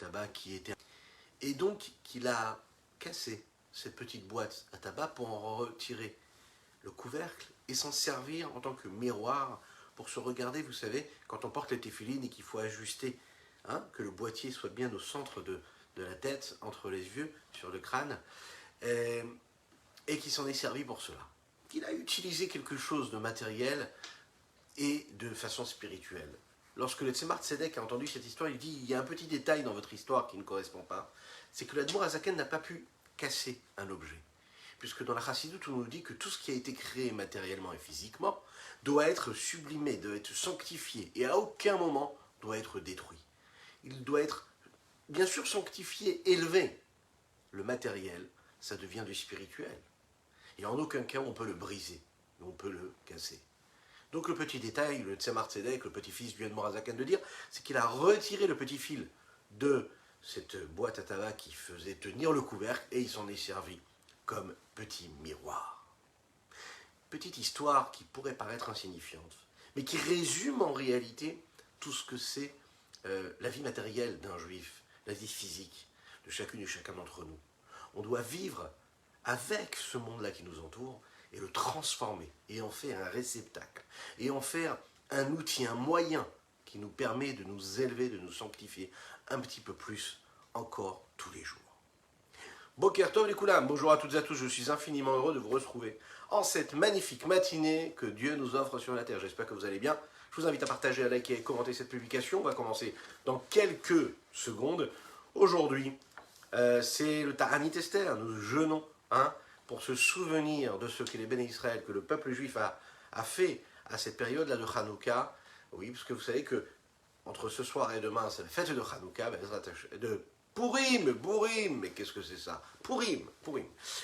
tabac qui était... Et donc, qu'il a cassé cette petite boîte à tabac pour en retirer le couvercle et s'en servir en tant que miroir pour se regarder, vous savez, quand on porte les téphilines et qu'il faut ajuster, hein, que le boîtier soit bien au centre de la tête, entre les yeux, sur le crâne, et qui s'en est servi pour cela. Il a utilisé quelque chose de matériel et de façon spirituelle. Lorsque le Tzemar Tzedek a entendu cette histoire, il dit, il y a un petit détail dans votre histoire qui ne correspond pas, c'est que l'Admour Hazaken n'a pas pu casser un objet. Puisque dans la Chassidoute, on nous dit que tout ce qui a été créé matériellement et physiquement doit être sublimé, doit être sanctifié, et à aucun moment doit être détruit. Il doit être, bien sûr, sanctifié, élevé. Le matériel, ça devient du spirituel. Et en aucun cas, on peut le briser, on peut le casser. Donc le petit détail, le Tzemar Tzedek, le petit-fils du Admour Hazaken de dire, c'est qu'il a retiré le petit fil de cette boîte à tabac qui faisait tenir le couvercle, et il s'en est servi comme petit miroir. Petite histoire qui pourrait paraître insignifiante, mais qui résume en réalité tout ce que c'est la vie matérielle d'un juif, la vie physique de chacune et chacun d'entre nous. On doit vivre avec ce monde-là qui nous entoure et le transformer, et en faire un réceptacle, et en faire un outil, un moyen qui nous permet de nous élever, de nous sanctifier un petit peu plus encore tous les jours. Boker Tov les Koulam, bonjour à toutes et à tous, je suis infiniment heureux de vous retrouver en cette magnifique matinée que Dieu nous offre sur la terre. J'espère que vous allez bien. Je vous invite à partager, à liker et commenter cette publication. On va commencer dans quelques secondes. Aujourd'hui, c'est le Ta'anit Esther. Nous jeûnons pour se souvenir de ce que les béné Israël, que le peuple juif a fait à cette période-là de Hanouka. Oui, parce que vous savez que entre ce soir et demain, c'est la fête de Hanouka, de Purim, mais qu'est-ce que c'est ça? Purim.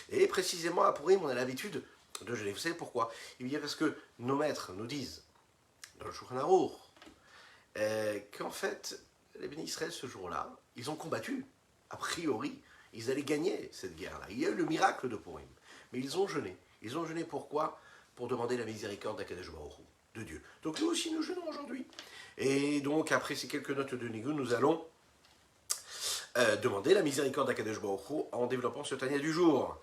Et précisément à Purim, on a l'habitude de jeûner. Vous savez pourquoi? Eh bien parce que nos maîtres nous disent, dans le Shulchan Aruch, qu'en fait, les béné Israël, ce jour-là, ils ont combattu. A priori, ils allaient gagner cette guerre-là. Il y a eu le miracle de Purim. Mais ils ont jeûné. Ils ont jeûné pourquoi? Pour demander la miséricorde d'Akadosh Baruch Hu, de Dieu. Donc nous aussi, nous jeûnons aujourd'hui. Et donc, après ces quelques notes de Nigun, nous allons demander la miséricorde d'Akadosh Baruch Hu en développant ce Tanya du jour.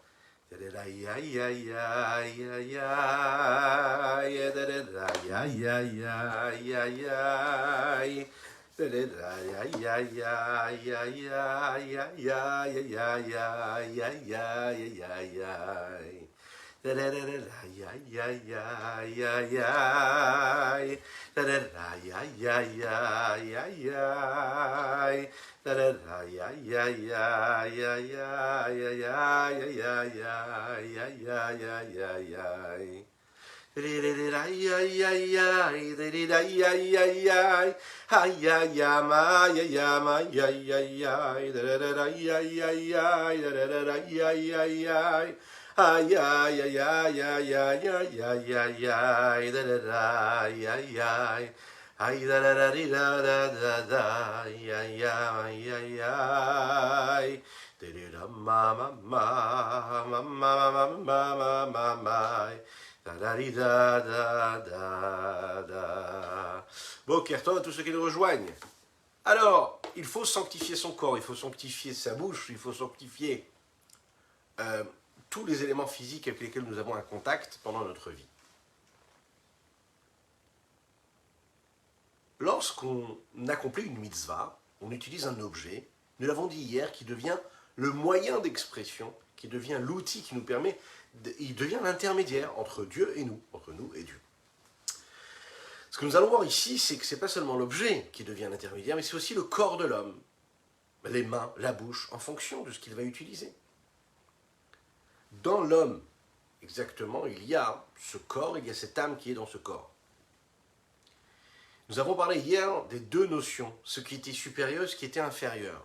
Boker Tov à tous ceux qui nous rejoignent. Alors, il faut sanctifier son corps, il faut sanctifier sa bouche, il faut sanctifier tous les éléments physiques avec lesquels nous avons un contact pendant notre vie. Lorsqu'on accomplit une mitzvah, on utilise un objet, nous l'avons dit hier, qui devient le moyen d'expression, qui devient l'outil qui nous permet, il devient l'intermédiaire entre Dieu et nous, entre nous et Dieu. Ce que nous allons voir ici, c'est que ce n'est pas seulement l'objet qui devient l'intermédiaire, mais c'est aussi le corps de l'homme, les mains, la bouche, en fonction de ce qu'il va utiliser. Dans l'homme, exactement, il y a ce corps, il y a cette âme qui est dans ce corps. Nous avons parlé hier des deux notions, ce qui était supérieur, ce qui était inférieur.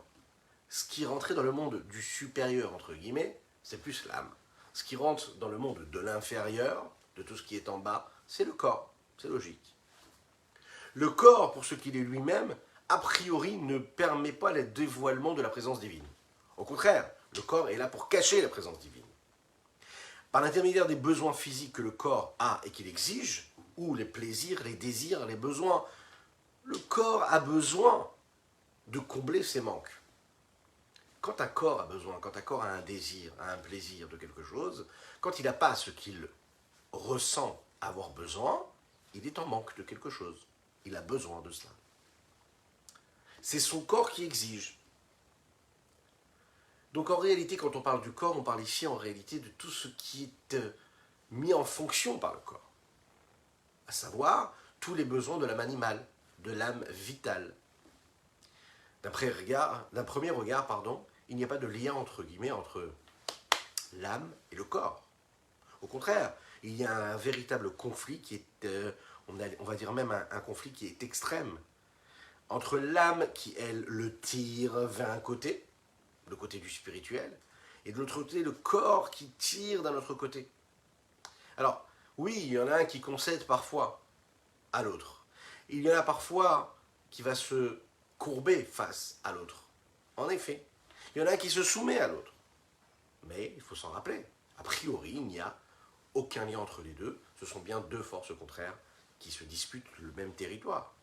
Ce qui rentrait dans le monde du supérieur, entre guillemets, c'est plus l'âme. Ce qui rentre dans le monde de l'inférieur, de tout ce qui est en bas, c'est le corps, c'est logique. Le corps, pour ce qu'il est lui-même, a priori ne permet pas le dévoilement de la présence divine. Au contraire, le corps est là pour cacher la présence divine. Par l'intermédiaire des besoins physiques que le corps a et qu'il exige, ou les plaisirs, les désirs, les besoins, le corps a besoin de combler ses manques. quand un corps a besoin, quand un corps a un désir, a un plaisir de quelque chose, quand il n'a pas ce qu'il ressent avoir besoin, il est en manque de quelque chose. Il a besoin de cela. C'est son corps qui exige. Donc en réalité, quand on parle du corps, on parle ici en réalité de tout ce qui est mis en fonction par le corps. À savoir, tous les besoins de l'âme animale, de l'âme vitale. D'un premier regard, il n'y a pas de lien entre guillemets entre l'âme et le corps. Au contraire, il y a un véritable conflit qui est, on va dire même un conflit qui est extrême, entre l'âme qui, elle, le tire vers un côté, le côté du spirituel, et de l'autre côté, le corps qui tire d'un autre côté. Alors, oui, il y en a un qui concède parfois à l'autre. Il y en a parfois qui va se courber face à l'autre. En effet, il y en a un qui se soumet à l'autre. Mais il faut s'en rappeler, a priori, il n'y a aucun lien entre les deux. Ce sont bien deux forces contraires qui se disputent le même territoire.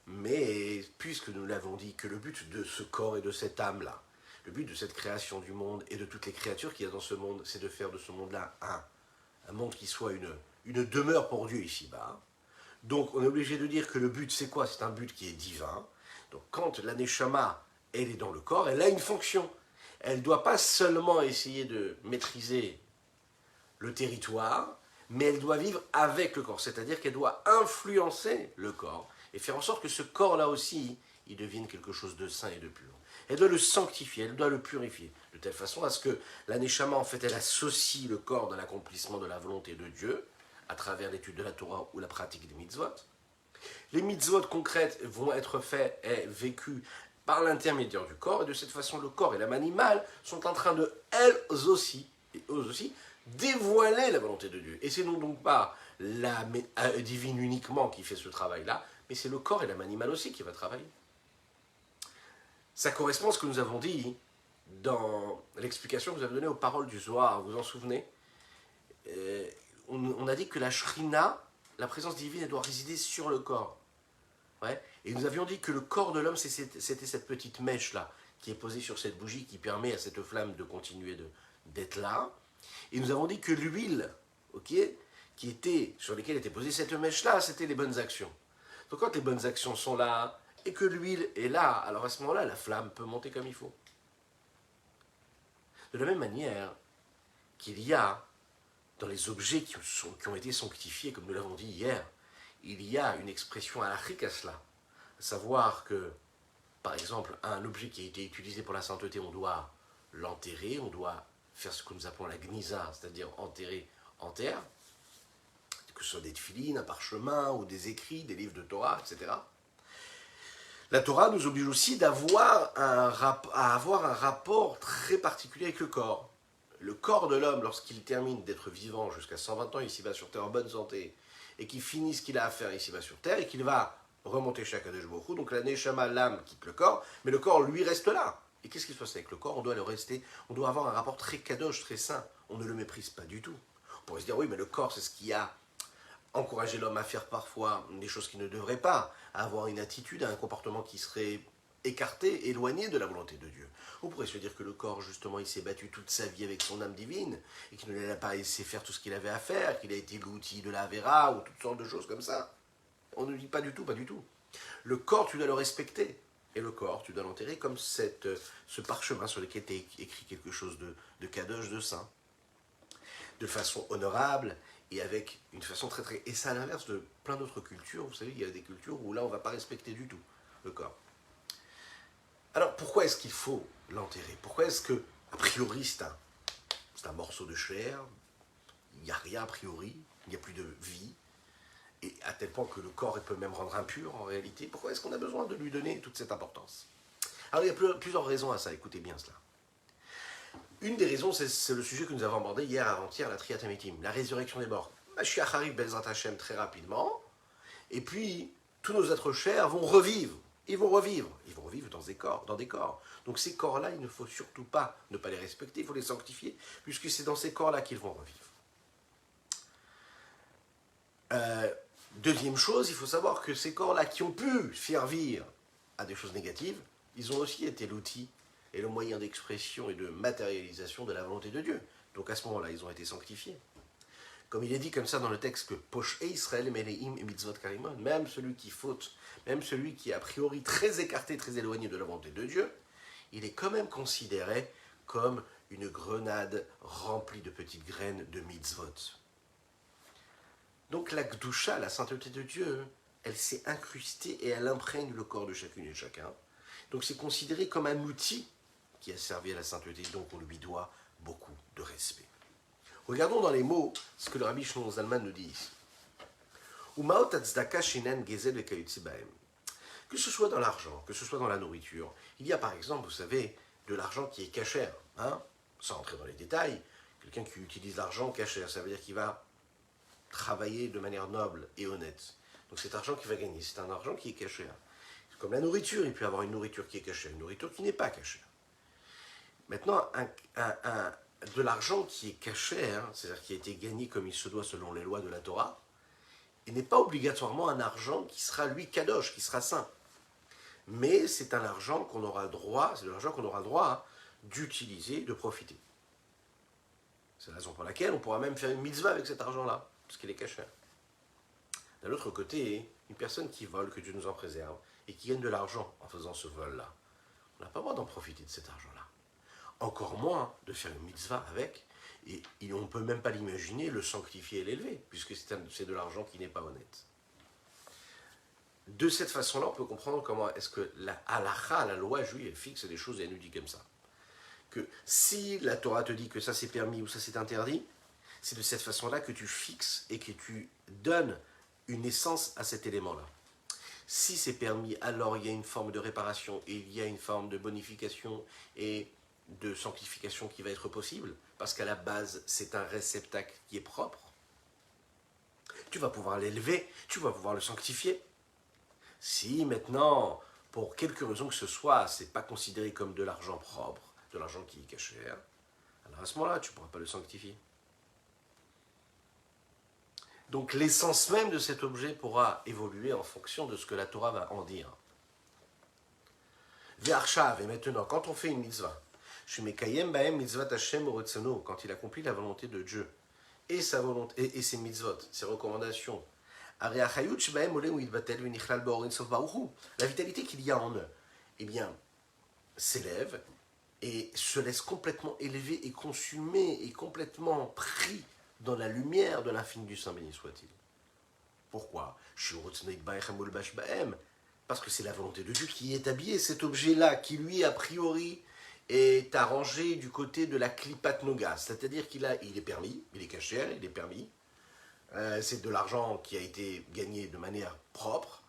Mais puisque nous l'avons dit que le but de ce corps et de cette âme-là, le but de cette création du monde et de toutes les créatures qu'il y a dans ce monde, c'est de faire de ce monde-là un monde qui soit une demeure pour Dieu ici-bas. Donc on est obligé de dire que le but c'est quoi? C'est un but qui est divin. Donc quand la Neshama, elle est dans le corps, elle a une fonction. Elle ne doit pas seulement essayer de maîtriser le territoire, mais elle doit vivre avec le corps. C'est-à-dire qu'elle doit influencer le corps et faire en sorte que ce corps-là aussi, il devienne quelque chose de saint et de pur. Elle doit le sanctifier, elle doit le purifier, de telle façon à ce que la Neshama, en fait, elle associe le corps dans l'accomplissement de la volonté de Dieu, à travers l'étude de la Torah ou la pratique des mitzvot. Les mitzvot concrètes vont être faites et vécues par l'intermédiaire du corps, et de cette façon, le corps et l'âme animale sont en train de, elles aussi, dévoiler la volonté de Dieu. Et c'est donc pas la divine uniquement qui fait ce travail-là, mais c'est le corps et l'âme animale aussi qui va travailler. Ça correspond à ce que nous avons dit dans l'explication que vous avez donnée aux paroles du Zohar, vous vous en souvenez? On a dit que la Shrina, la présence divine, elle doit résider sur le corps. Ouais. Et nous avions dit que le corps de l'homme, c'était cette petite mèche-là, qui est posée sur cette bougie, qui permet à cette flamme de continuer d'être là. Et nous avons dit que l'huile, sur laquelle était posée cette mèche-là, c'était les bonnes actions. Donc quand les bonnes actions sont là, et que l'huile est là, alors à ce moment-là, la flamme peut monter comme il faut. De la même manière qu'il y a, dans les objets qui ont été sanctifiés, comme nous l'avons dit hier, il y a une expression halachique à cela. À savoir que, par exemple, un objet qui a été utilisé pour la sainteté, on doit l'enterrer, on doit faire ce que nous appelons la gniza, c'est-à-dire enterrer en terre, que ce soit des tefilines, un parchemin, ou des écrits, des livres de Torah, etc. La Torah nous oblige aussi à avoir un rapport très particulier avec le corps. Le corps de l'homme, lorsqu'il termine d'être vivant jusqu'à 120 ans ici-bas sur Terre en bonne santé, et qu'il finit ce qu'il a à faire ici-bas sur Terre, et qu'il va remonter chez Akadosh Baruch Hu, donc la Neshama, l'âme, quitte le corps, mais le corps, lui, reste là. Et qu'est-ce qui se passe avec le corps? On doit le rester, on doit avoir un rapport très kadosh, très saint. On ne le méprise pas du tout. On pourrait se dire, oui, mais le corps, c'est ce qui a encouragé l'homme à faire parfois des choses qu'il ne devrait pas, à avoir une attitude, un comportement qui serait écarté, éloigné de la volonté de Dieu. On pourrait se dire que le corps, justement, il s'est battu toute sa vie avec son âme divine, et qu'il ne l'a pas laissé faire tout ce qu'il avait à faire, qu'il a été l'outil de la Vera, ou toutes sortes de choses comme ça. On ne dit pas du tout, pas du tout. Le corps, tu dois le respecter. Et le corps, tu dois l'enterrer comme ce parchemin sur lequel est écrit quelque chose de kadosh, de saint. De façon honorable, et avec une façon très très... Et c'est à l'inverse de plein d'autres cultures. Vous savez, il y a des cultures où là, on ne va pas respecter du tout le corps. Alors, pourquoi est-ce qu'il faut l'enterrer? Pourquoi est-ce que, a priori, c'est un morceau de chair, il n'y a rien a priori, il n'y a plus de vie, et à tel point que le corps peut même rendre impur en réalité, pourquoi est-ce qu'on a besoin de lui donner toute cette importance? Alors, il y a plusieurs raisons à ça, écoutez bien cela. Une des raisons, c'est le sujet que nous avons abordé hier, avant-hier, la Triat Amitim, la résurrection des morts. Mashiach arrive, Bezrat Hashem, très rapidement, et puis tous nos êtres chers vont revivre. Ils vont revivre dans des corps. Donc ces corps-là, il ne faut surtout pas ne pas les respecter, il faut les sanctifier, puisque c'est dans ces corps-là qu'ils vont revivre. Deuxième chose, il faut savoir que ces corps-là qui ont pu servir à des choses négatives, ils ont aussi été l'outil et le moyen d'expression et de matérialisation de la volonté de Dieu. Donc à ce moment-là, ils ont été sanctifiés. Comme il est dit comme ça dans le texte que Poshé Israël Meleim et Mitzvot Karimon, même celui qui faute, même celui qui est a priori très écarté, très éloigné de la volonté de Dieu, il est quand même considéré comme une grenade remplie de petites graines de mitzvot. Donc la Gdusha, la sainteté de Dieu, elle s'est incrustée et elle imprègne le corps de chacune et de chacun. Donc c'est considéré comme un outil qui a servi à la sainteté, donc on lui doit beaucoup de respect. Regardons dans les mots ce que le Rabbi Shlomo Zalman nous dit ici. Que ce soit dans l'argent, que ce soit dans la nourriture, il y a par exemple, vous savez, de l'argent qui est cachère, sans entrer dans les détails. Quelqu'un qui utilise l'argent cachère, ça veut dire qu'il va travailler de manière noble et honnête. Donc cet argent qu'il va gagner, c'est un argent qui est cachère. Comme la nourriture, il peut y avoir une nourriture qui est cachère, une nourriture qui n'est pas cachère. Maintenant, de l'argent qui est cachère, c'est-à-dire qui a été gagné comme il se doit selon les lois de la Torah, il n'est pas obligatoirement un argent qui sera lui kadosh, qui sera saint. Mais c'est un argent qu'on aura droit, c'est l'argent qu'on aura droit d'utiliser, de profiter. C'est la raison pour laquelle on pourra même faire une mitzvah avec cet argent-là, parce qu'il est caché. D'un autre côté, une personne qui vole, que Dieu nous en préserve, et qui gagne de l'argent en faisant ce vol-là, on n'a pas le droit d'en profiter de cet argent-là. Encore moins de faire une mitzvah avec, et on ne peut même pas l'imaginer, le sanctifier et l'élever, puisque c'est de l'argent qui n'est pas honnête. De cette façon-là, on peut comprendre comment est-ce que la halakha, la loi juive, elle fixe des choses et elle nous dit comme ça. Que si la Torah te dit que ça c'est permis ou ça c'est interdit, c'est de cette façon-là que tu fixes et que tu donnes une essence à cet élément-là. Si c'est permis, alors il y a une forme de réparation et il y a une forme de bonification et de sanctification qui va être possible, parce qu'à la base, c'est un réceptacle qui est propre. Tu vas pouvoir l'élever, tu vas pouvoir le sanctifier. Si maintenant, pour quelque raison que ce soit, c'est pas considéré comme de l'argent propre, de l'argent qui est caché, alors à ce moment-là, tu ne pourras pas le sanctifier. Donc l'essence même de cet objet pourra évoluer en fonction de ce que la Torah va en dire. Ve'arshav, et maintenant, quand on fait une mitzvah, quand il accomplit la volonté de Dieu et sa volonté et ses mitzvot, ses recommandations, la vitalité qu'il y a en eux, eh bien, s'élève et se laisse complètement élever et consumer et complètement pris dans la lumière de l'infini du Saint béni soit-il. Pourquoi? Parce que c'est la volonté de Dieu qui est habillée, cet objet-là, qui lui, a priori, est arrangé du côté de la klipat noga, c'est-à-dire il est permis, il est caché, il est permis, c'est de l'argent qui a été gagné de manière propre,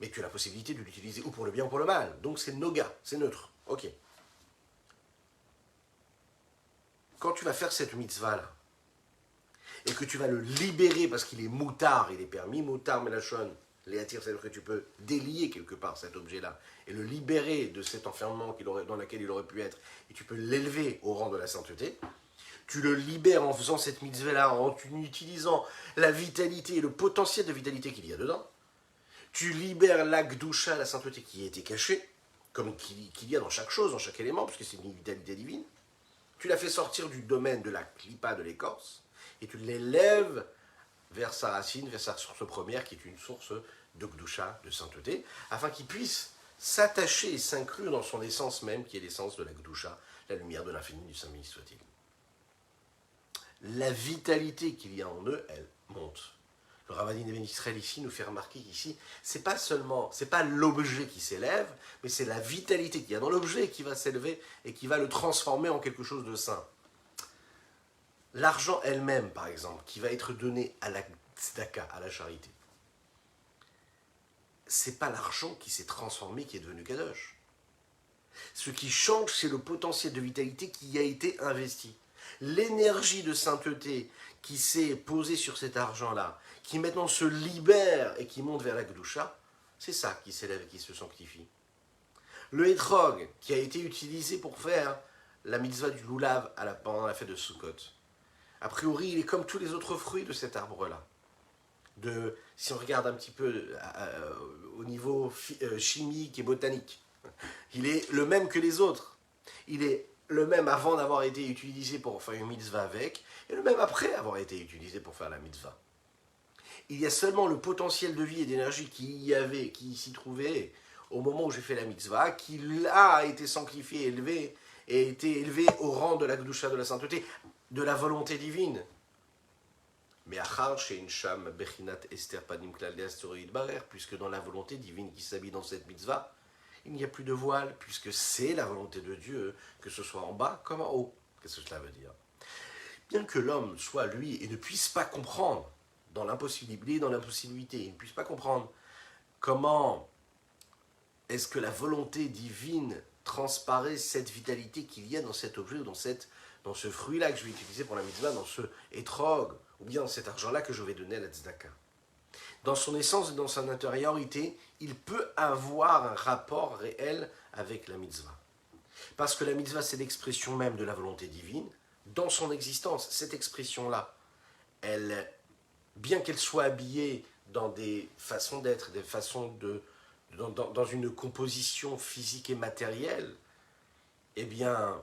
mais tu as la possibilité de l'utiliser ou pour le bien ou pour le mal, donc c'est noga, c'est neutre, ok. Quand tu vas faire cette mitzvah-là, et que tu vas le libérer parce qu'il est moutard, il est permis, moutard melachon, léatir, c'est-à-dire que tu peux délier quelque part cet objet-là et le libérer de cet enfermement dans lequel il aurait pu être, et tu peux l'élever au rang de la sainteté. Tu le libères en faisant cette mitzvah-là, en utilisant la vitalité et le potentiel de vitalité qu'il y a dedans. Tu libères la gdusha, la sainteté qui était cachée, comme qu'il y a dans chaque chose, dans chaque élément, puisque c'est une vitalité divine. Tu la fais sortir du domaine de la clipa, de l'écorce, et tu l'élèves vers sa racine, vers sa source première, qui est une source de gdusha, de sainteté, afin qu'il puisse s'attacher et s'inclure dans son essence même, qui est l'essence de la gdusha, la lumière de l'infini du Saint béni soit-il. La vitalité qu'il y a en eux, elle monte. Le Rav Adin Ben Israël ici nous fait remarquer qu'ici, c'est pas l'objet qui s'élève, mais c'est la vitalité qu'il y a dans l'objet qui va s'élever et qui va le transformer en quelque chose de saint. L'argent elle-même, par exemple, qui va être donné à la tzedaka, à la charité, c'est pas l'argent qui s'est transformé qui est devenu kadosh. Ce qui change, c'est le potentiel de vitalité qui a été investi. L'énergie de sainteté qui s'est posée sur cet argent-là, qui maintenant se libère et qui monte vers la Gdusha, c'est ça qui s'élève et qui se sanctifie. Le hétrog, qui a été utilisé pour faire la mitzvah du loulav pendant la fête de Sukkot, a priori, il est comme tous les autres fruits de cet arbre-là. Si on regarde un petit peu au niveau chimique et botanique, Il est le même que les autres. Il est le même avant d'avoir été utilisé pour faire une mitzvah avec, et le même après avoir été utilisé pour faire la mitzvah. Il y a seulement le potentiel de vie et d'énergie qui s'y trouvait au moment où j'ai fait la mitzvah, qui a été sanctifié, élevé, et été élevé au rang de la Kedusha, de la sainteté, de la volonté divine. Mais achar shein sham bechinat ester panim klal de'astorid barer, puisque dans la volonté divine qui s'habille dans cette mitzvah, il n'y a plus de voile, puisque c'est la volonté de Dieu, que ce soit en bas comme en haut. Qu'est-ce que cela veut dire? Bien que l'homme soit lui et ne puisse pas comprendre dans l'impossibilité, il ne puisse pas comprendre comment est-ce que la volonté divine transparaît cette vitalité qu'il y a dans cet objet ou dans ce fruit-là que je vais utiliser pour la mitzvah, dans ce étrog, ou bien dans cet argent-là que je vais donner à la tzedaka. Dans son essence et dans son intériorité, il peut avoir un rapport réel avec la mitzvah. Parce que la mitzvah, c'est l'expression même de la volonté divine. Dans son existence, cette expression-là, elle, bien qu'elle soit habillée dans des façons d'être, des façons dans une composition physique et matérielle, eh bien,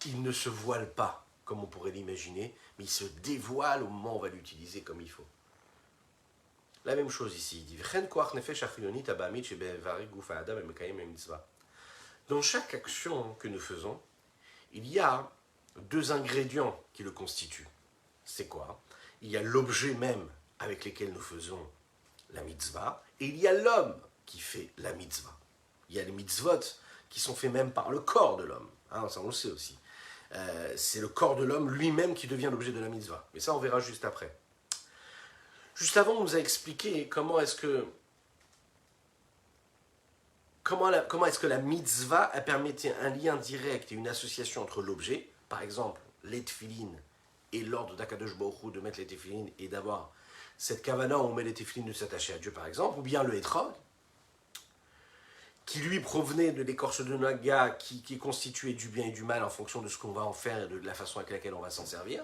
il ne se voile pas, comme on pourrait l'imaginer, mais il se dévoile au moment où on va l'utiliser comme il faut. La même chose ici, il dit dans chaque action que nous faisons, il y a deux ingrédients qui le constituent. C'est quoi? Il y a l'objet même avec lequel nous faisons la mitzvah, et il y a l'homme qui fait la mitzvah. Il y a les mitzvot qui sont faits même par le corps de l'homme. Hein, ça on le sait aussi. C'est le corps de l'homme lui-même qui devient l'objet de la mitzvah. Mais ça on verra juste après. Juste avant, on nous a expliqué comment est-ce que la mitzvah a permis un lien direct et une association entre l'objet, par exemple les tefilines et l'ordre d'Akadosh Baruch Hu de mettre les tefilines et d'avoir cette kavana où on met les tefilines de s'attacher à Dieu par exemple, ou bien le etrog, qui lui provenait de l'écorce de naga qui est constituée du bien et du mal en fonction de ce qu'on va en faire et de la façon avec laquelle on va s'en servir.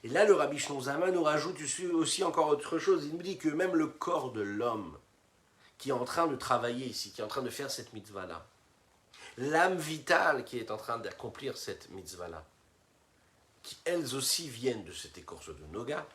Et là, le Rabbi Shlomo Zalman nous rajoute aussi encore autre chose. Il nous dit que même le corps de l'homme qui est en train de travailler ici, qui est en train de faire cette mitzvah-là, l'âme vitale qui est en train d'accomplir cette mitzvah-là, qui elles aussi viennent de cette écorce de noga,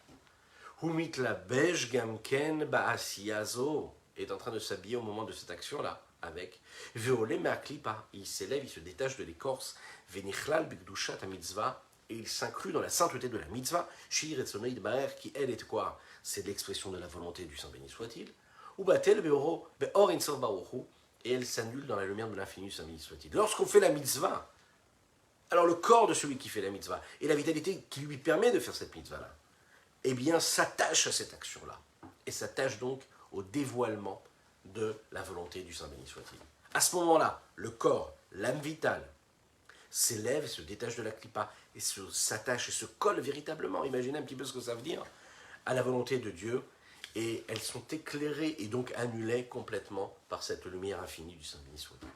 Humit la beige gamken baasiyazo, est en train de s'habiller au moment de cette action-là, avec Veolé me'aklipa, il s'élève, il se détache de l'écorce, Venichlal bigdushat ha mitzvah, et il s'inclut dans la sainteté de la mitzvah, Shir et Sonoïd Baer, qui elle est quoi? C'est l'expression de la volonté du Saint béni soit-il, ou Batel Beor Insof Baruchu, et elle s'annule dans la lumière de l'infini du Saint béni soit-il. Lorsqu'on fait la mitzvah, alors le corps de celui qui fait la mitzvah, et la vitalité qui lui permet de faire cette mitzvah-là, eh bien s'attache à cette action-là, et s'attache donc au dévoilement de la volonté du Saint béni soit-il. À ce moment-là, le corps, l'âme vitale, s'élève, se détache de la clipa et s'attache et se colle véritablement, imaginez un petit peu ce que ça veut dire, à la volonté de Dieu, et elles sont éclairées et donc annulées complètement par cette lumière infinie du Saint béni soit-il.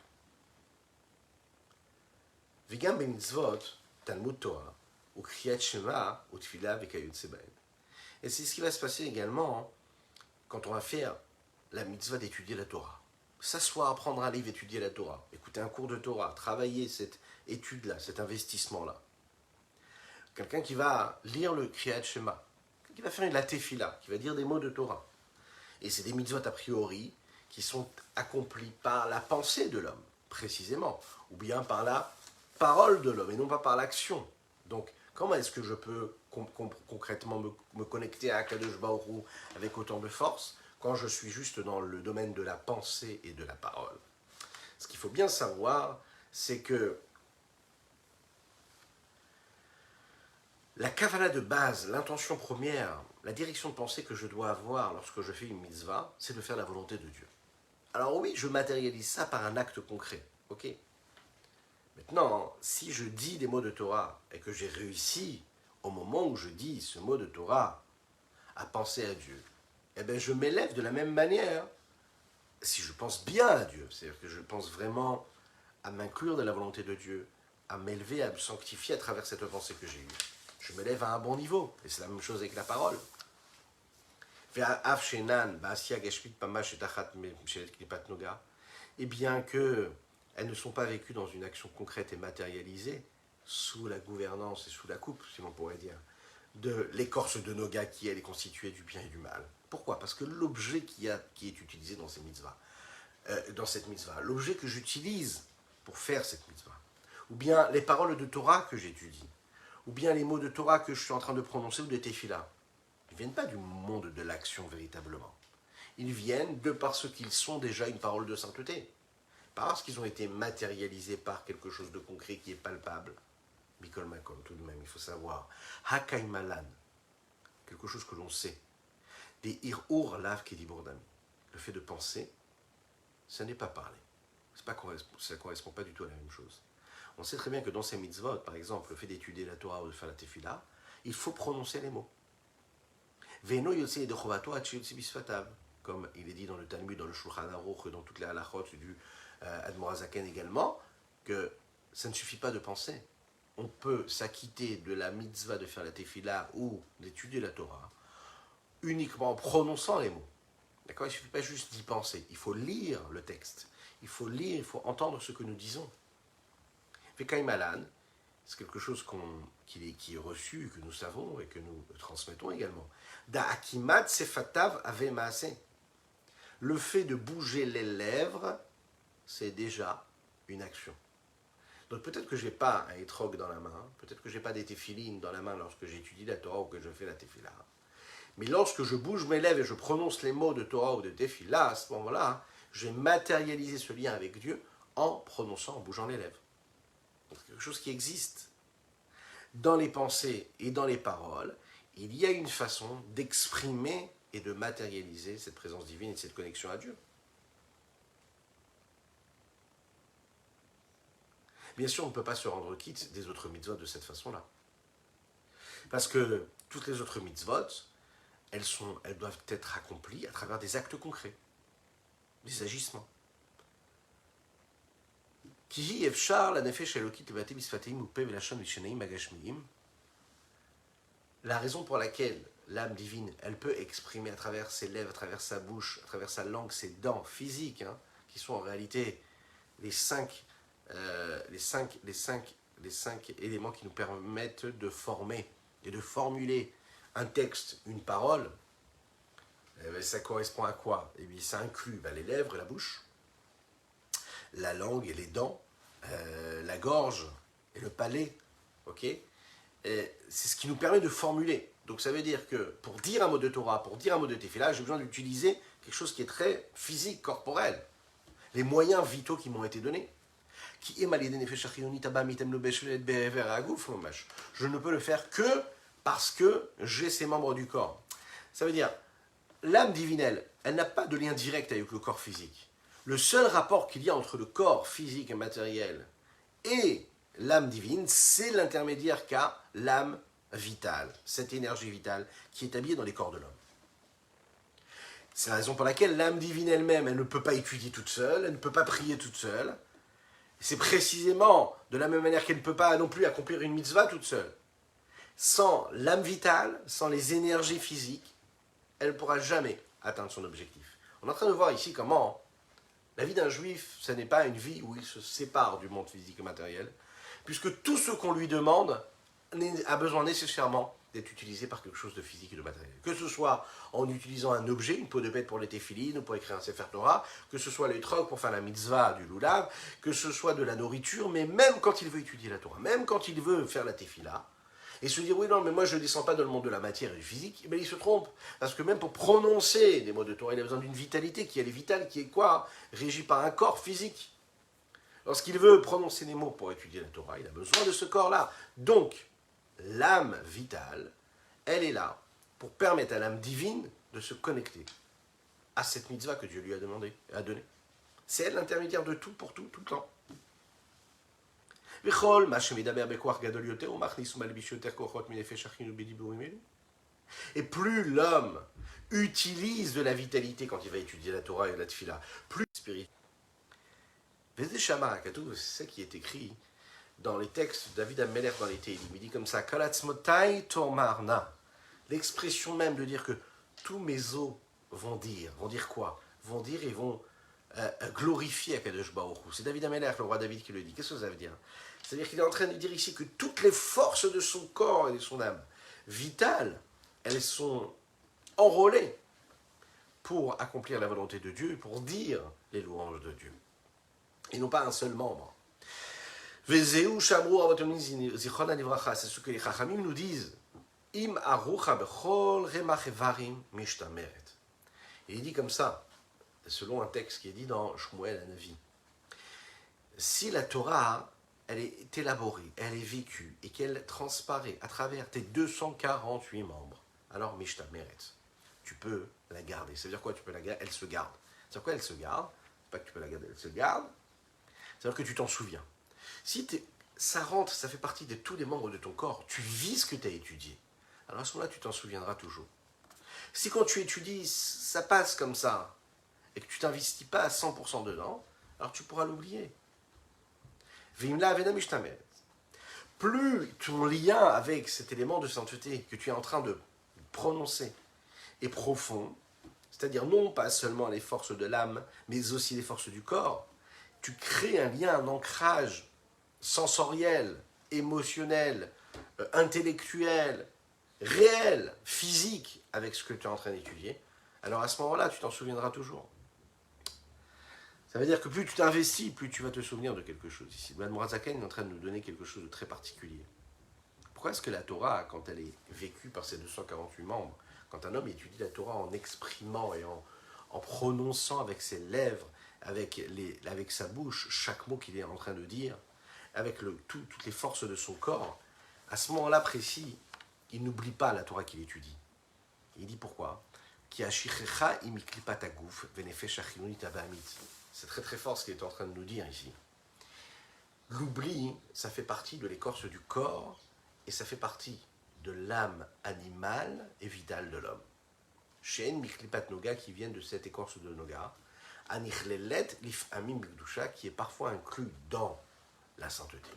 Vigam b'mitzvot, Talmud Torah, ou Kriyat Shema, ou Tfila v'kayotze b'hem. Et c'est ce qui va se passer également quand on va faire la mitzvah d'étudier la Torah. S'asseoir, prendre un livre, étudier la Torah, écouter un cours de Torah, travailler cette étude-là, cet investissement-là. Quelqu'un qui va lire le Kriyat Shema, qui va faire la tefila, qui va dire des mots de Torah. Et c'est des mitzvot a priori qui sont accomplis par la pensée de l'homme, précisément, ou bien par la parole de l'homme, et non pas par l'action. Donc, comment est-ce que je peux concrètement me connecter à Akadosh Baruch Hu avec autant de force quand je suis juste dans le domaine de la pensée et de la parole? Ce qu'il faut bien savoir, c'est que la kavala de base, l'intention première, la direction de pensée que je dois avoir lorsque je fais une mitzvah, c'est de faire la volonté de Dieu. Alors oui, je matérialise ça par un acte concret, ok? Maintenant, si je dis des mots de Torah et que j'ai réussi au moment où je dis ce mot de Torah à penser à Dieu, eh bien je m'élève de la même manière si je pense bien à Dieu, c'est-à-dire que je pense vraiment à m'inclure dans la volonté de Dieu, à m'élever, à me sanctifier à travers cette pensée que j'ai eue. Je m'élève à un bon niveau, et c'est la même chose avec la parole. Et bien que elles ne sont pas vécues dans une action concrète et matérialisée, sous la gouvernance et sous la coupe, si l'on pourrait dire, de l'écorce de Noga qui, elle, est constituée du bien et du mal. Pourquoi? Parce que l'objet qui est utilisé dans cette mitzvah, l'objet que j'utilise pour faire cette mitzvah, ou bien les paroles de Torah que j'étudie, ou bien les mots de Torah que je suis en train de prononcer ou de Tefila, ils ne viennent pas du monde de l'action véritablement. Ils viennent de parce qu'ils sont déjà une parole de sainteté, parce qu'ils ont été matérialisés par quelque chose de concret qui est palpable. Mikol Makom, tout de même, il faut savoir. Hakai Malan, quelque chose que l'on sait. Des Ir-Ur Lav Kediburdami. Le fait de penser, ça n'est pas parler. Ça ne correspond pas du tout à la même chose. On sait très bien que dans ces mitzvot, par exemple, le fait d'étudier la Torah ou de faire la Tefila, il faut prononcer les mots. Veno Yotse de Chovato Hachi Bisfatav, comme il est dit dans le Talmud, dans le Shulchan Aruch, dans toutes les halachot du Admorazaken également, que ça ne suffit pas de penser. On peut s'acquitter de la mitzvah de faire la tefila ou d'étudier la Torah uniquement en prononçant les mots. D'accord? Il ne suffit pas juste d'y penser. Il faut lire le texte. Il faut lire, il faut entendre ce que nous disons. Vekai Malan, c'est quelque chose qui est reçu, que nous savons et que nous transmettons également. Da'akimat sefatav ave maase. Le fait de bouger les lèvres, c'est déjà une action. Donc peut-être que je n'ai pas un étrog dans la main, peut-être que je n'ai pas des téphilines dans la main lorsque j'étudie la Torah ou que je fais la tefila. Mais lorsque je bouge mes lèvres et je prononce les mots de Torah ou de tefila, à ce moment-là, j'ai matérialisé ce lien avec Dieu en bougeant les lèvres. Donc c'est quelque chose qui existe. Dans les pensées et dans les paroles, il y a une façon d'exprimer et de matérialiser cette présence divine et cette connexion à Dieu. Bien sûr, on ne peut pas se rendre quitte des autres mitzvot de cette façon-là. Parce que toutes les autres mitzvot, elles doivent être accomplies à travers des actes concrets, des agissements. La raison pour laquelle l'âme divine, elle peut exprimer à travers ses lèvres, à travers sa bouche, à travers sa langue, ses dents physiques, qui sont en réalité les cinq éléments qui nous permettent de former et de formuler un texte, une parole, ça correspond à quoi? Eh bien, ça inclut les lèvres et la bouche, la langue et les dents, la gorge et le palais, ok? C'est ce qui nous permet de formuler. Donc ça veut dire que pour dire un mot de Torah, pour dire un mot de Tefillah, j'ai besoin d'utiliser quelque chose qui est très physique, corporel. Les moyens vitaux qui m'ont été donnés. Je ne peux le faire que parce que j'ai ces membres du corps. Ça veut dire, l'âme divine, elle n'a pas de lien direct avec le corps physique. Le seul rapport qu'il y a entre le corps physique et matériel et l'âme divine, c'est l'intermédiaire qu'a l'âme vitale, cette énergie vitale qui est habillée dans les corps de l'homme. C'est la raison pour laquelle l'âme divine elle-même, elle ne peut pas étudier toute seule, elle ne peut pas prier toute seule. C'est précisément de la même manière qu'elle ne peut pas non plus accomplir une mitzvah toute seule. Sans l'âme vitale, sans les énergies physiques, elle ne pourra jamais atteindre son objectif. On est en train de voir ici comment la vie d'un juif, ce n'est pas une vie où il se sépare du monde physique et matériel, puisque tout ce qu'on lui demande a besoin nécessairement d'être utilisé par quelque chose de physique et de matériel. Que ce soit en utilisant un objet, une peau de bête pour les téphilines ou pour écrire un Sefer Torah, que ce soit les trocs pour faire la mitzvah du lulav, que ce soit de la nourriture, mais même quand il veut étudier la Torah, même quand il veut faire la tefila, et se dire oui non mais moi je ne descends pas dans le monde de la matière et du physique, mais il se trompe, parce que même pour prononcer des mots de Torah, il a besoin d'une vitalité qui est vitale, qui est quoi? Régie par un corps physique. Lorsqu'il veut prononcer des mots pour étudier la Torah, il a besoin de ce corps-là. Donc, l'âme vitale, elle est là pour permettre à l'âme divine de se connecter à cette mitzvah que Dieu lui a demandé, a donné. C'est elle l'intermédiaire de tout, pour tout, tout le temps. Et plus l'homme utilise de la vitalité quand il va étudier la Torah et la Tefila, plus spirituel. C'est ça qui est écrit dans les textes de David Ameler dans les Télim. Il dit comme ça, l'expression même de dire que tous mes os vont dire quoi? Vont dire et vont glorifier Akadosh Baruch Hu. C'est David Amelech, le roi David, qui le dit. Qu'est-ce que ça veut dire? C'est-à-dire qu'il est en train de dire ici que toutes les forces de son corps et de son âme vitale, elles sont enrôlées pour accomplir la volonté de Dieu, pour dire les louanges de Dieu. Et non pas un seul membre. Vezeu shamru avotonu zichron livracha, c'est ce que les Chachamim nous disent. Im arucha bechol remach evarim mishtameret. Et il dit comme ça, selon un texte qui est dit dans Shmuel Hanavi. Si la Torah, elle est élaborée, elle est vécue, et qu'elle transparaît à travers tes 248 membres, alors mishtameret, tu peux la garder. Ça veut dire quoi? Tu peux la garder? Elle se garde. C'est-à-dire quoi? Elle se garde. C'est pas que tu peux la garder, elle se garde. C'est-à-dire que tu t'en souviens. Si ça rentre, ça fait partie de tous les membres de ton corps, tu vis ce que tu as étudié. Alors à ce moment-là, tu t'en souviendras toujours. Si quand tu étudies, ça passe comme ça, et que tu t'investis pas à 100% dedans, alors tu pourras l'oublier. Plus ton lien avec cet élément de sainteté que tu es en train de prononcer est profond, c'est-à-dire non pas seulement les forces de l'âme, mais aussi les forces du corps, tu crées un lien, un ancrage sensoriel, émotionnel, intellectuel, réel, physique avec ce que tu es en train d'étudier, alors à ce moment-là, tu t'en souviendras toujours. Ça veut dire que plus tu t'investis, plus tu vas te souvenir de quelque chose. Ici, le Admor HaZaken est en train de nous donner quelque chose de très particulier. Pourquoi est-ce que la Torah, quand elle est vécue par ses 248 membres, quand un homme étudie la Torah en exprimant et en prononçant avec ses lèvres, avec sa bouche, chaque mot qu'il est en train de dire, avec toutes les forces de son corps, à ce moment-là précis, il n'oublie pas la Torah qu'il étudie. Il dit pourquoi? C'est très très fort ce qu'il est en train de nous dire ici. L'oubli, ça fait partie de l'écorce du corps et ça fait partie de l'âme animale et vitale de l'homme. She'en miklipat noga, qui viennent de cette écorce de noga, anichlelet lif'amim bigdusha, qui est parfois inclus dans la sainteté.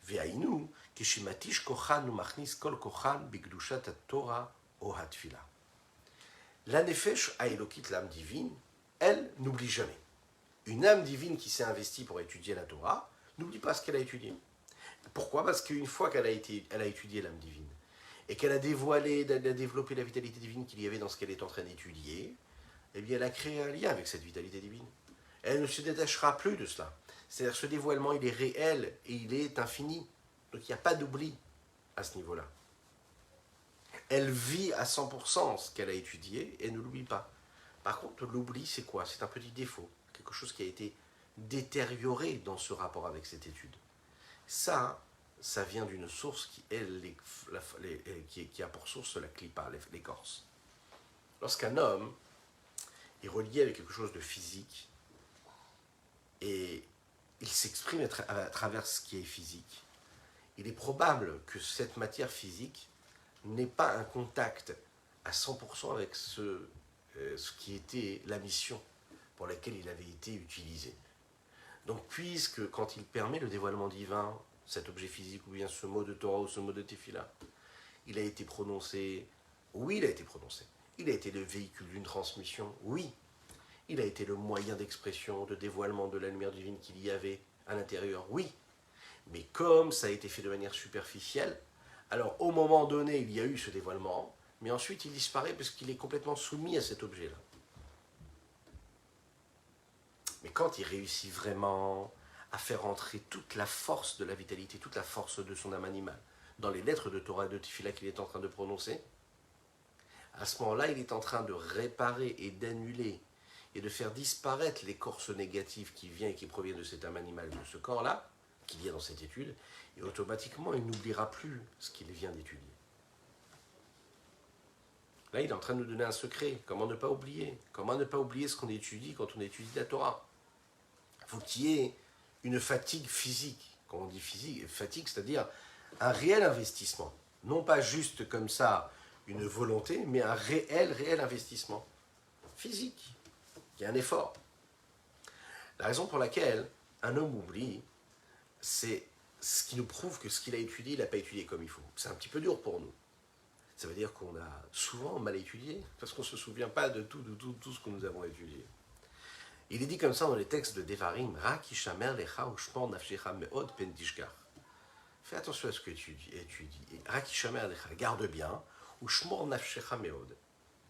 Ve'ainu kishimatish kochan umachnis kol kochan bigdushat Torah o hatfila. La nefesh haelokit, l'âme divine, elle n'oublie jamais. Une âme divine qui s'est investie pour étudier la Torah n'oublie pas ce qu'elle a étudié. Pourquoi? Parce qu'une fois qu'elle a étudié l'âme divine et qu'elle a dévoilé, elle a développé la vitalité divine qu'il y avait dans ce qu'elle est en train d'étudier, eh bien elle a créé un lien avec cette vitalité divine. Elle ne se détachera plus de cela. C'est-à-dire ce dévoilement, il est réel et il est infini. Donc il n'y a pas d'oubli à ce niveau-là. Elle vit à 100% ce qu'elle a étudié et ne l'oublie pas. Par contre, l'oubli, c'est quoi? C'est un petit défaut, quelque chose qui a été détérioré dans ce rapport avec cette étude. Ça vient d'une source qui a pour source la clipa, l'écorce. Lorsqu'un homme est relié avec quelque chose de physique et il s'exprime à travers ce qui est physique, il est probable que cette matière physique n'ait pas un contact à 100% avec ce qui était la mission pour laquelle il avait été utilisé. Donc, puisque quand il permet le dévoilement divin, cet objet physique, ou bien ce mot de Torah ou ce mot de Tefila, il a été prononcé, oui, il a été prononcé. Il a été le véhicule d'une transmission, oui. Il a été le moyen d'expression, de dévoilement de la lumière divine qu'il y avait à l'intérieur, oui. Mais comme ça a été fait de manière superficielle, alors au moment donné, il y a eu ce dévoilement, mais ensuite il disparaît parce qu'il est complètement soumis à cet objet-là. Mais quand il réussit vraiment à faire entrer toute la force de la vitalité, toute la force de son âme animale, dans les lettres de Torah et de Tefila qu'il est en train de prononcer, à ce moment-là, il est en train de réparer et d'annuler et de faire disparaître l'écorce négative qui vient et qui provient de cette âme animale, de ce corps-là, qu'il y a dans cette étude, et automatiquement, il n'oubliera plus ce qu'il vient d'étudier. Là, il est en train de nous donner un secret. Comment ne pas oublier? Comment ne pas oublier ce qu'on étudie quand on étudie la Torah? Il faut qu'il y ait une fatigue physique. Quand on dit physique, fatigue, c'est-à-dire un réel investissement. Non pas juste comme ça une volonté, mais un réel investissement physique. Il y a un effort. La raison pour laquelle un homme oublie, c'est ce qui nous prouve que ce qu'il a étudié, il n'a pas étudié comme il faut. C'est un petit peu dur pour nous. Ça veut dire qu'on a souvent mal étudié, parce qu'on ne se souvient pas de tout ce que nous avons étudié. Il est dit comme ça dans les textes de Devarim, Rak ishamer lecha ushmor nafshecha meod pen tishkach. Fais attention à ce que tu dis. Rak ishamer lecha, garde bien, ushmor nafshecha meod.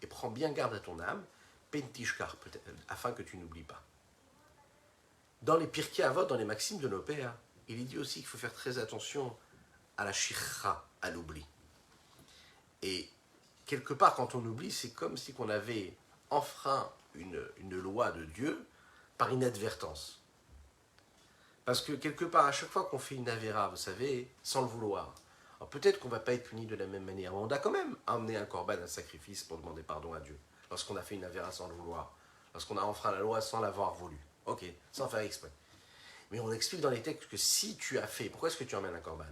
Et prends bien garde à ton âme, pen tishkach, afin que tu n'oublies pas. Dans les Pirkei Avot, dans les maximes de nos pères, il est dit aussi qu'il faut faire très attention à la shikha, à l'oubli. Et quelque part, quand on oublie, c'est comme si on avait enfreint une loi de Dieu par inadvertance. Parce que quelque part, à chaque fois qu'on fait une avéra, vous savez, sans le vouloir, alors peut-être qu'on ne va pas être puni de la même manière, mais on a quand même amené un corban, un sacrifice pour demander pardon à Dieu, lorsqu'on a fait une avéra sans le vouloir, lorsqu'on a enfreint la loi sans l'avoir voulu. Ok, sans faire exprès. Mais on explique dans les textes que si tu as fait, pourquoi est-ce que tu emmènes un corban?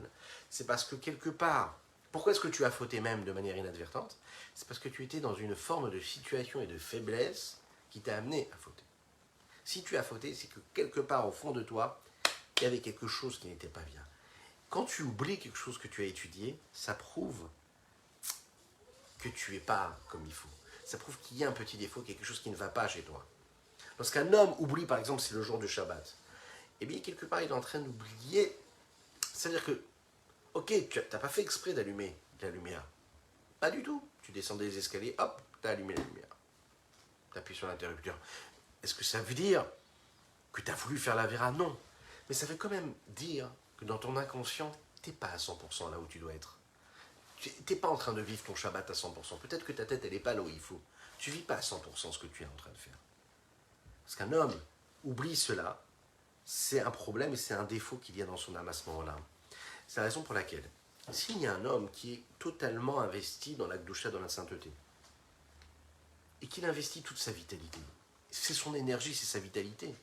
C'est parce que quelque part, pourquoi est-ce que tu as fauté même de manière inadvertante? C'est parce que tu étais dans une forme de situation et de faiblesse qui t'a amené à fauter. Si tu as fauté, c'est que quelque part au fond de toi, il y avait quelque chose qui n'était pas bien. Quand tu oublies quelque chose que tu as étudié, ça prouve que tu n'es pas comme il faut. Ça prouve qu'il y a un petit défaut, quelque chose qui ne va pas chez toi. Lorsqu'un homme oublie, par exemple, c'est le jour du Shabbat, eh bien, quelque part, il est en train d'oublier. C'est-à-dire que, ok, tu n'as pas fait exprès d'allumer la lumière. Pas du tout. Tu descendais les escaliers, hop, tu as allumé la lumière. Tu appuies sur l'interrupteur. Est-ce que ça veut dire que tu as voulu faire la véra? Non. Mais ça veut quand même dire que dans ton inconscient, tu n'es pas à 100% là où tu dois être. Tu n'es pas en train de vivre ton Shabbat à 100%. Peut-être que ta tête, elle n'est pas là où il faut. Tu ne vis pas à 100% ce que tu es en train de faire. Parce qu'un homme oublie cela, c'est un problème et c'est un défaut qu'il y a dans son âme à ce moment-là. C'est la raison pour laquelle, s'il y a un homme qui est totalement investi dans la Kedusha, dans la sainteté, et qu'il investit toute sa vitalité, c'est son énergie, c'est sa vitalité,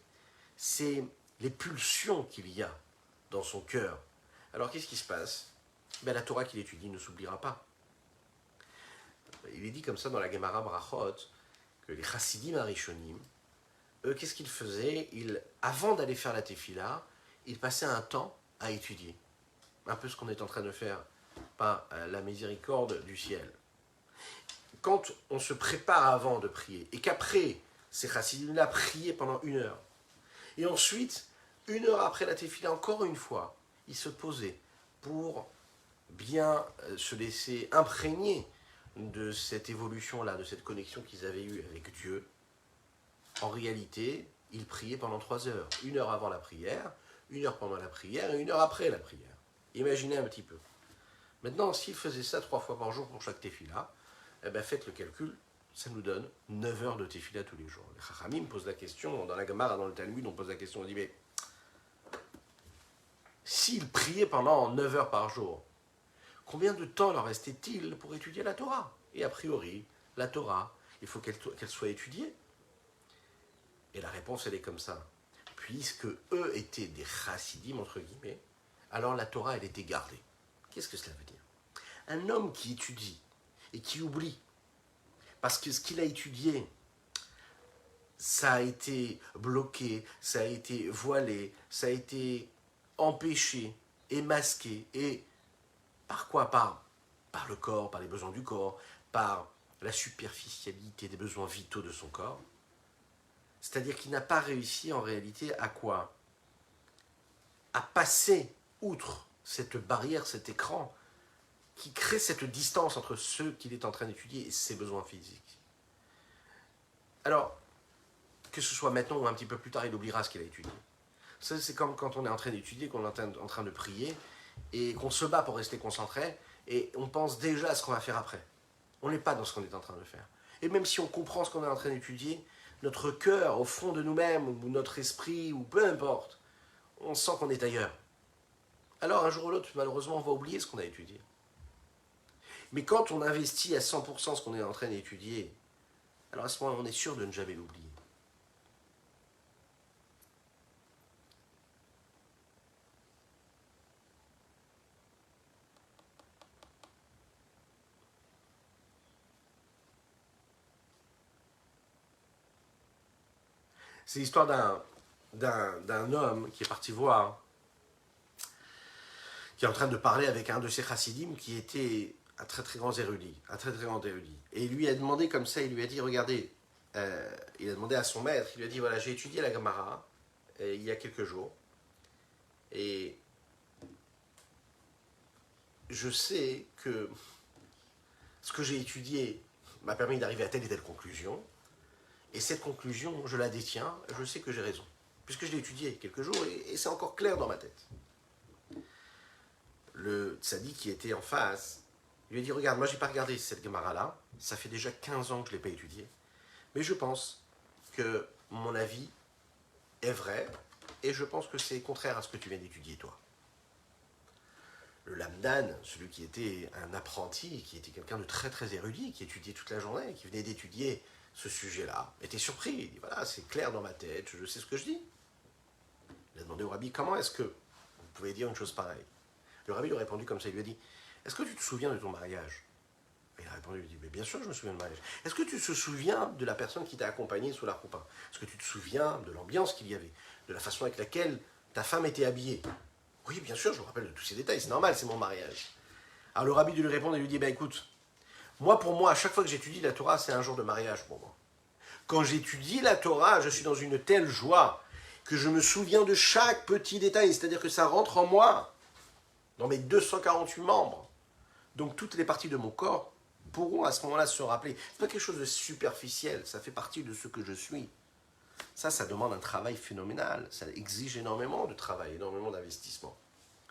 c'est les pulsions qu'il y a dans son cœur. Alors qu'est-ce qui se passe? La Torah qu'il étudie ne s'oubliera pas. Il est dit comme ça dans la Gemara Brachot, que les Chassidim Arishonim, eux, qu'est-ce qu'ils faisaient? Avant d'aller faire la tefila, ils passaient un temps à étudier. Un peu ce qu'on est en train de faire par la miséricorde du ciel. Quand on se prépare avant de prier, et qu'après, ces chassidim-là priaient pendant 1 heure, et ensuite, 1 heure après la tefila, encore une fois, ils se posaient pour bien se laisser imprégner de cette évolution-là, de cette connexion qu'ils avaient eue avec Dieu. En réalité, ils priaient pendant 3 heures. 1 heure avant la prière, 1 heure pendant la prière et 1 heure après la prière. Imaginez un petit peu. Maintenant, s'ils faisaient ça 3 fois par jour pour chaque tefila, eh ben faites le calcul, ça nous donne 9 heures de tefila tous les jours. Les Chachamim posent la question, dans la Gemara, dans le Talmud, on pose la question, on dit, mais s'ils priaient pendant 9 heures par jour, combien de temps leur restait-il pour étudier la Torah? Et a priori, la Torah, il faut qu'elle soit étudiée. Et la réponse, elle est comme ça. Puisque eux étaient des chassidim, entre guillemets, alors la Torah, elle était gardée. Qu'est-ce que cela veut dire? Un homme qui étudie et qui oublie, parce que ce qu'il a étudié, ça a été bloqué, ça a été voilé, ça a été empêché et masqué. Et par quoi? Par le corps, par les besoins du corps, par la superficialité des besoins vitaux de son corps. C'est-à-dire qu'il n'a pas réussi en réalité à quoi? À passer outre cette barrière, cet écran, qui crée cette distance entre ce qu'il est en train d'étudier et ses besoins physiques. Alors, que ce soit maintenant ou un petit peu plus tard, il oubliera ce qu'il a étudié. Ça, c'est comme quand on est en train d'étudier, qu'on est en train de prier, et qu'on se bat pour rester concentré, et on pense déjà à ce qu'on va faire après. On n'est pas dans ce qu'on est en train de faire. Et même si on comprend ce qu'on est en train d'étudier, notre cœur, au fond de nous-mêmes, ou notre esprit, ou peu importe, on sent qu'on est ailleurs. Alors, un jour ou l'autre, malheureusement, on va oublier ce qu'on a étudié. Mais quand on investit à 100% ce qu'on est en train d'étudier, alors à ce moment-là, on est sûr de ne jamais l'oublier. C'est l'histoire d'un homme qui est parti voir, qui est en train de parler avec un de ses chassidim qui était un très très grand érudit, Et il lui a demandé comme ça, il lui a dit, regardez, il a demandé à son maître, il lui a dit, voilà, j'ai étudié la Gemara il y a quelques jours, et je sais que ce que j'ai étudié m'a permis d'arriver à telle et telle conclusion, et cette conclusion, je la détiens, je sais que j'ai raison, puisque je l'ai étudié quelques jours, et c'est encore clair dans ma tête. Le tzaddik qui était en face, il lui a dit, regarde, moi j'ai pas regardé cette Gemara-là, ça fait déjà 15 ans que je ne l'ai pas étudiée, mais je pense que mon avis est vrai, et je pense que c'est contraire à ce que tu viens d'étudier, toi. Le lamdan, celui qui était un apprenti, qui était quelqu'un de très très érudit, qui étudiait toute la journée, qui venait d'étudier ce sujet-là, était surpris. Il dit, voilà, c'est clair dans ma tête, je sais ce que je dis. Il a demandé au rabbi, comment est-ce que vous pouvez dire une chose pareille? Le rabbi lui a répondu comme ça, il lui a dit, est-ce que tu te souviens de ton mariage? Et il a répondu, il lui a dit, mais bien sûr je me souviens de mariage. Est-ce que tu te souviens de la personne qui t'a accompagné sous la roupa? Est-ce que tu te souviens de l'ambiance qu'il y avait, de la façon avec laquelle ta femme était habillée? Oui, bien sûr, je me rappelle de tous ces détails, c'est normal, c'est mon mariage. Alors le rabbi lui répond et lui dit, ben écoute, pour moi, à chaque fois que j'étudie la Torah, c'est un jour de mariage pour moi. Quand j'étudie la Torah, je suis dans une telle joie que je me souviens de chaque petit détail, c'est-à-dire que ça rentre en moi, dans mes 248 membres. Donc toutes les parties de mon corps pourront à ce moment-là se rappeler. C'est pas quelque chose de superficiel, ça fait partie de ce que je suis. Ça demande un travail phénoménal, ça exige énormément de travail, énormément d'investissement.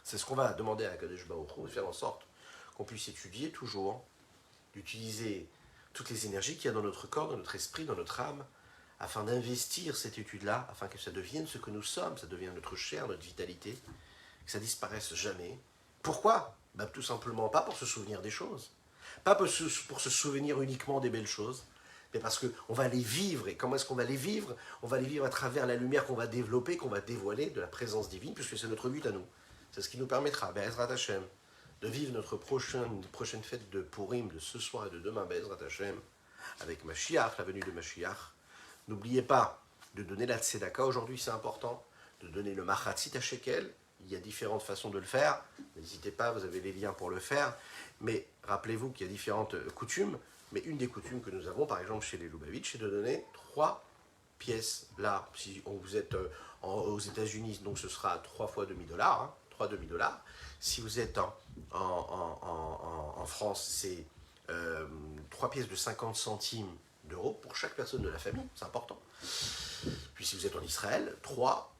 C'est ce qu'on va demander à Kadesh Baruch Hu, de faire en sorte qu'on puisse étudier toujours, d'utiliser toutes les énergies qu'il y a dans notre corps, dans notre esprit, dans notre âme, afin d'investir cette étude-là, afin que ça devienne ce que nous sommes, ça devienne notre chair, notre vitalité, que ça disparaisse jamais. Pourquoi? Tout simplement pas pour se souvenir des choses, pas pour se souvenir uniquement des belles choses, mais parce qu'on va les vivre. Et comment est-ce qu'on va les vivre? On va les vivre à travers la lumière qu'on va développer, qu'on va dévoiler de la présence divine, puisque c'est notre but à nous. C'est ce qui nous permettra, Be'ezrat Hashem, de vivre notre prochaine fête de Purim, de ce soir et de demain, Be'ezrat Hashem, avec Mashiach, la venue de Mashiach. N'oubliez pas de donner la tzedaka aujourd'hui, c'est important, de donner le machatzit à shekel. Il y a différentes façons de le faire, n'hésitez pas, vous avez les liens pour le faire, mais rappelez-vous qu'il y a différentes coutumes, mais une des coutumes que nous avons, par exemple chez les Lubavitch, c'est de donner 3 pièces. Là, si vous êtes aux États-Unis, donc ce sera 3 fois demi-dollar, hein, 3 demi-dollars. Si vous êtes en France, c'est 3 pièces de 50 centimes d'euros pour chaque personne de la famille, c'est important. Puis si vous êtes en Israël, 3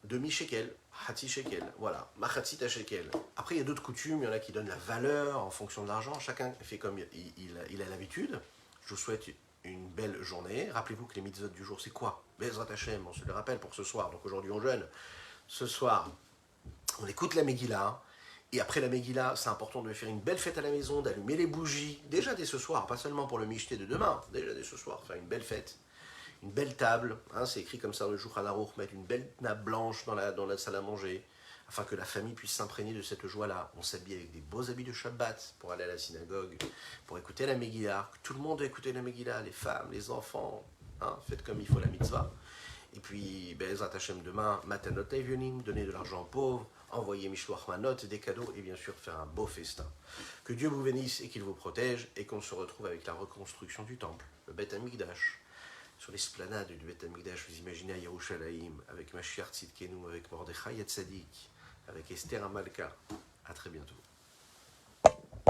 demi-shekel, hati shekel, voilà, machatzit à shekel. Après, il y a d'autres coutumes, il y en a qui donnent la valeur en fonction de l'argent, chacun fait comme il a l'habitude. Je vous souhaite une belle journée. Rappelez-vous que les mitzvot du jour, c'est quoi? Be'ezrat Hashem, on se le rappelle pour ce soir, donc aujourd'hui on jeûne. Ce soir, on écoute la Megillah, et après la Megillah, c'est important de faire une belle fête à la maison, d'allumer les bougies, déjà dès ce soir, pas seulement pour le Mishté de demain, déjà dès ce soir, faire une belle fête. Une belle table, hein, c'est écrit comme ça dans le Shulchan Aruch, mettre une belle nappe blanche dans la salle à manger, afin que la famille puisse s'imprégner de cette joie-là. On s'habille avec des beaux habits de Shabbat pour aller à la synagogue, pour écouter la Megillah. Tout le monde doit écouter la Megillah, les femmes, les enfants, hein, faites comme il faut la mitzvah. Et puis, Be'ezrat Hashem demain, Matanot Evionim, donner de l'argent aux pauvres, envoyer Mishloach Manot, des cadeaux, et bien sûr faire un beau festin. Que Dieu vous bénisse et qu'il vous protège, et qu'on se retrouve avec la reconstruction du temple, le Beth Amikdash. Sur l'esplanade du Beth Amikdash, vous imaginez à Yerushalayim, avec Mashiach Tzidkenu, avec Mordechai Tzadik, avec Esther Amalka. À très bientôt.